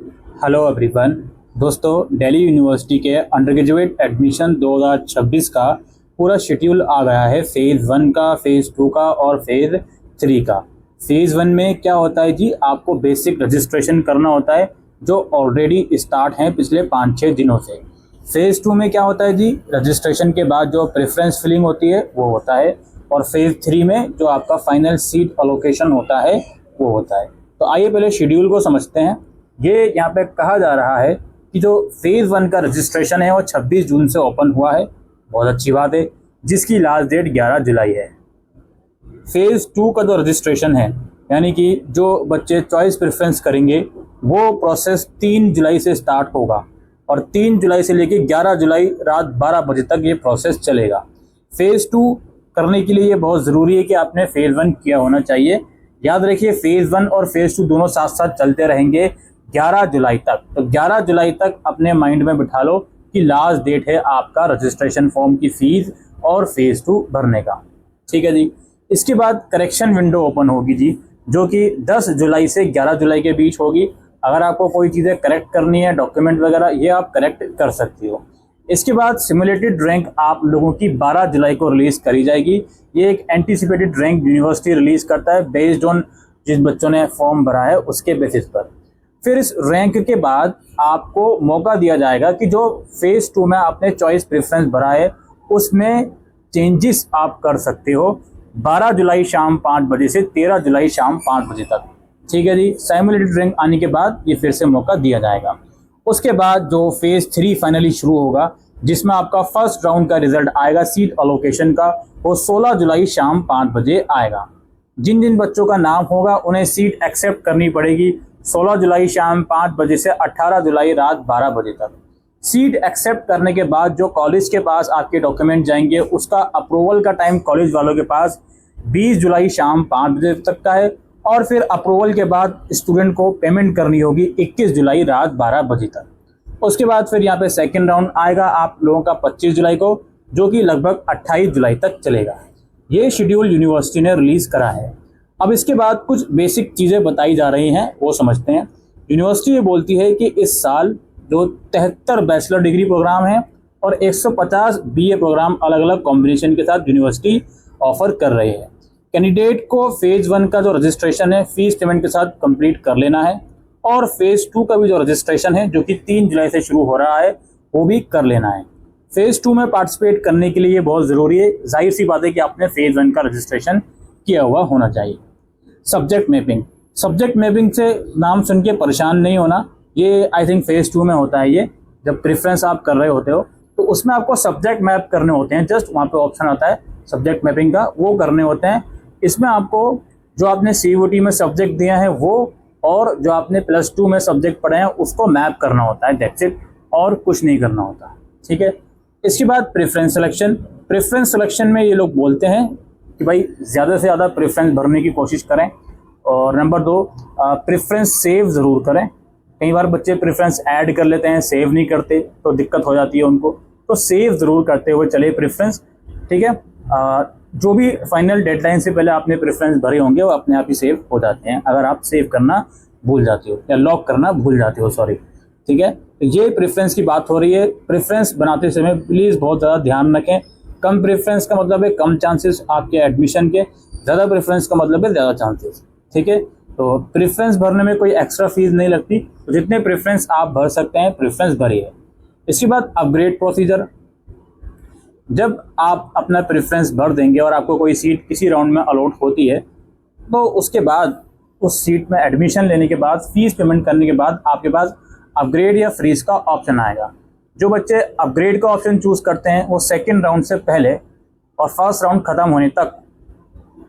Hello everyone. दोस्तों, Delhi university के under graduate admission 2026 का पूरा शेड्यूल आ गया है। फेज़ 1 का, फेज़ 2 का और फेज़ 3 का। फेज़ 1 में क्या होता है जी, आपको बेसिक रजिस्ट्रेशन करना होता है जो ऑलरेडी स्टार्ट हैं पिछले 5-6 दिनों से। फेज़ 2 में क्या होता है जी, रजिस्ट्रेशन के बाद जो प्रेफरेंस फिलिंग होती है वो होता है, और फेज़ 3 में जो आपका फाइनल सीट अलोकेशन होता है वो होता है। तो आइए पहले शेड्यूल को समझते हैं। ये यहाँ पे कहा जा रहा है कि जो फेज़ 1 का रजिस्ट्रेशन है वो 26 जून से ओपन हुआ है, बहुत अच्छी बात है, जिसकी लास्ट डेट 11 जुलाई है। फेज़ 2 का जो रजिस्ट्रेशन है, यानी कि जो बच्चे चॉइस प्रेफरेंस करेंगे, वो प्रोसेस 3 जुलाई से स्टार्ट होगा और 3 जुलाई से लेकर 11 जुलाई रात 12 बजे तक ये प्रोसेस चलेगा। फेज़ 2 करने के लिए ये बहुत ज़रूरी है कि आपने फेज़ 1 किया होना चाहिए। याद रखिए, फेज़ 1 और फेज़ 2 दोनों साथ साथ चलते रहेंगे 11 जुलाई तक। तो 11 जुलाई तक अपने माइंड में बिठा लो कि लास्ट डेट है आपका रजिस्ट्रेशन फॉर्म की फ़ीस और फेज़ 2 भरने का। ठीक है जी। इसके बाद करेक्शन विंडो ओपन होगी जी, जो कि 10 जुलाई से 11 जुलाई के बीच होगी। अगर आपको कोई चीज़ें करेक्ट करनी है, डॉक्यूमेंट वगैरह, ये आप करेक्ट कर सकती हो। इसके बाद सिमुलेटेड रैंक आप लोगों की 12 जुलाई को रिलीज़ करी जाएगी। ये एक एंटीसिपेटेड रैंक यूनिवर्सिटी रिलीज़ करता है बेस्ड ऑन जिस बच्चों ने फॉर्म भरा है उसके बेसिस पर। फिर इस रैंक के बाद आपको मौका दिया जाएगा कि जो फेज़ 2 में आपने चॉइस प्रेफरेंस भरा है उसमें चेंजेस आप कर सकते हो 12 जुलाई शाम 5 बजे से 13 जुलाई शाम 5 बजे तक। ठीक है जी। सिमुलेटेड रैंक आने के बाद ये फिर से मौका दिया जाएगा। उसके बाद जो फेज़ 3 फाइनली शुरू होगा, जिसमें आपका फर्स्ट राउंड का रिजल्ट आएगा सीट अलोकेशन का, वो 16 जुलाई शाम 5 बजे आएगा। जिन जिन बच्चों का नाम होगा उन्हें सीट एक्सेप्ट करनी पड़ेगी 16 जुलाई शाम 5 बजे से 18 जुलाई रात 12 बजे तक। सीट एक्सेप्ट करने के बाद जो कॉलेज के पास आपके डॉक्यूमेंट जाएंगे, उसका अप्रूवल का टाइम कॉलेज वालों के पास 20 जुलाई शाम 5 बजे तक का है, और फिर अप्रूवल के बाद स्टूडेंट को पेमेंट करनी होगी 21 जुलाई रात 12 बजे तक। उसके बाद फिर यहाँ पे सेकेंड राउंड आएगा आप लोगों का 25 जुलाई को, जो कि लगभग 28 जुलाई तक चलेगा। ये शेड्यूल यूनिवर्सिटी ने रिलीज़ करा है। अब इसके बाद कुछ बेसिक चीज़ें बताई जा रही हैं, वो समझते हैं। यूनिवर्सिटी ये बोलती है कि इस साल जो 73 बैचलर डिग्री प्रोग्राम हैं और 150 बीए प्रोग्राम अलग अलग कॉम्बिनेशन के साथ यूनिवर्सिटी ऑफर कर रही है। कैंडिडेट को फेज़ 1 का जो रजिस्ट्रेशन है फीस पेमेंट के साथ कंप्लीट कर लेना है, और फेज़ 2 का भी जो रजिस्ट्रेशन है जो कि 3 जुलाई से शुरू हो रहा है वो भी कर लेना है। फेज़ 2 में पार्टिसिपेट करने के लिए ये बहुत ज़रूरी है, जाहिर सी बात है कि आपने फेज़ 1 का रजिस्ट्रेशन किया हुआ होना चाहिए। सब्जेक्ट मैपिंग, सब्जेक्ट मैपिंग से नाम सुन के परेशान नहीं होना, ये आई थिंक फेज़ 2 में होता है। ये जब प्रेफरेंस आप कर रहे होते हो तो उसमें आपको सब्जेक्ट मैप करने होते हैं। जस्ट वहाँ पे ऑप्शन आता है सब्जेक्ट मैपिंग का, वो करने होते हैं। इसमें आपको जो आपने CUET में सब्जेक्ट दिया है वो, और जो आपने +2 में सब्जेक्ट पढ़े हैं उसको मैप करना होता है, दैट्स इट, और कुछ नहीं करना होता। ठीक है। इसके बाद प्रेफरेंस सिलेक्शन। प्रेफरेंस सिलेक्शन में ये लोग बोलते हैं कि भाई ज़्यादा से ज़्यादा प्रेफरेंस भरने की कोशिश करें, और नंबर 2, प्रेफरेंस सेव ज़रूर करें। कई बार बच्चे प्रेफरेंस ऐड कर लेते हैं, सेव नहीं करते, तो दिक्कत हो जाती है उनको, तो सेव ज़रूर करते हुए चले प्रेफरेंस। ठीक है। जो भी फाइनल डेडलाइन से पहले आपने प्रेफरेंस भरे होंगे वो अपने आप ही सेव हो जाते हैं, अगर आप सेव करना भूल जाते हो या लॉक करना भूल जाते हो, सॉरी। ठीक है। तो ये प्रेफरेंस की बात हो रही है। प्रेफरेंस बनाते समय प्लीज़ बहुत ज़्यादा ध्यान रखें। कम प्रेफरेंस का मतलब है कम चांसेस आपके एडमिशन के, ज़्यादा प्रेफरेंस का मतलब है ज़्यादा चांसेस। ठीक है। तो प्रेफरेंस भरने में कोई एक्स्ट्रा फीस नहीं लगती, तो जितने प्रेफरेंस आप भर सकते हैं प्रेफरेंस भरिए। इसके बाद अपग्रेड प्रोसीजर। जब आप अपना प्रेफरेंस भर देंगे और आपको कोई सीट किसी राउंड में अलॉट होती है, तो उसके बाद उस सीट में एडमिशन लेने के बाद फीस पेमेंट करने के बाद आपके पास अपग्रेड या फ्रीज का ऑप्शन आएगा। जो बच्चे अपग्रेड का ऑप्शन चूज़ करते हैं वो सेकेंड राउंड से पहले और फर्स्ट राउंड ख़त्म होने तक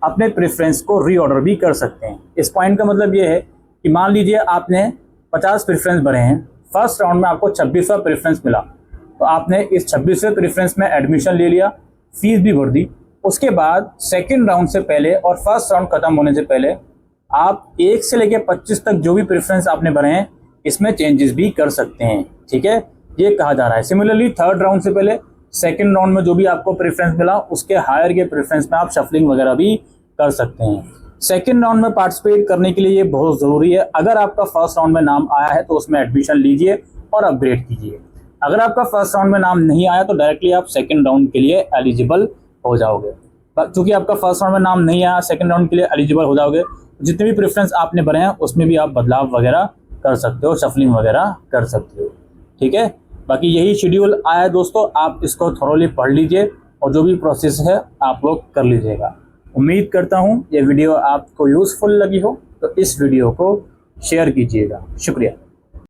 अपने प्रेफरेंस को रीऑर्डर भी कर सकते हैं। इस पॉइंट का मतलब ये है कि मान लीजिए आपने 50 प्रेफरेंस भरे हैं, फर्स्ट राउंड में आपको 26वां प्रेफरेंस मिला, तो आपने इस 26वें प्रेफरेंस में एडमिशन ले लिया, फीस भी भर दी। उसके बाद सेकेंड राउंड से पहले और फर्स्ट राउंड खत्म होने से पहले आप 1 से लेकर 25 तक जो भी प्रेफरेंस आपने भरे हैं इसमें चेंजेस भी कर सकते हैं। ठीक है, ये कहा जा रहा है। सिमिलरली थर्ड राउंड से पहले सेकेंड राउंड में जो भी आपको प्रेफरेंस मिला उसके हायर के प्रेफरेंस में आप शफलिंग वगैरह भी कर सकते हैं। सेकेंड राउंड में पार्टिसिपेट करने के लिए ये बहुत ज़रूरी है। अगर आपका फर्स्ट राउंड में नाम आया है तो उसमें एडमिशन लीजिए और अपग्रेड कीजिए। अगर आपका फर्स्ट राउंड में नाम नहीं आया तो डायरेक्टली आप सेकेंड राउंड के लिए एलिजिबल हो जाओगे। क्योंकि आपका फर्स्ट राउंड में नाम नहीं आया, सेकेंड राउंड के लिए एलिजिबल हो जाओगे। जितने भी प्रेफरेंस आपने भरे हैं उसमें भी आप बदलाव वगैरह कर सकते हो, शफलिंग वगैरह कर सकते हो। ठीक है, बाकी यही शेड्यूल आया है दोस्तों, आप इसको थोरोली पढ़ लीजिए और जो भी प्रोसेस है आप लोग कर लीजिएगा। उम्मीद करता हूँ ये वीडियो आपको यूज़फुल लगी हो, तो इस वीडियो को शेयर कीजिएगा। शुक्रिया।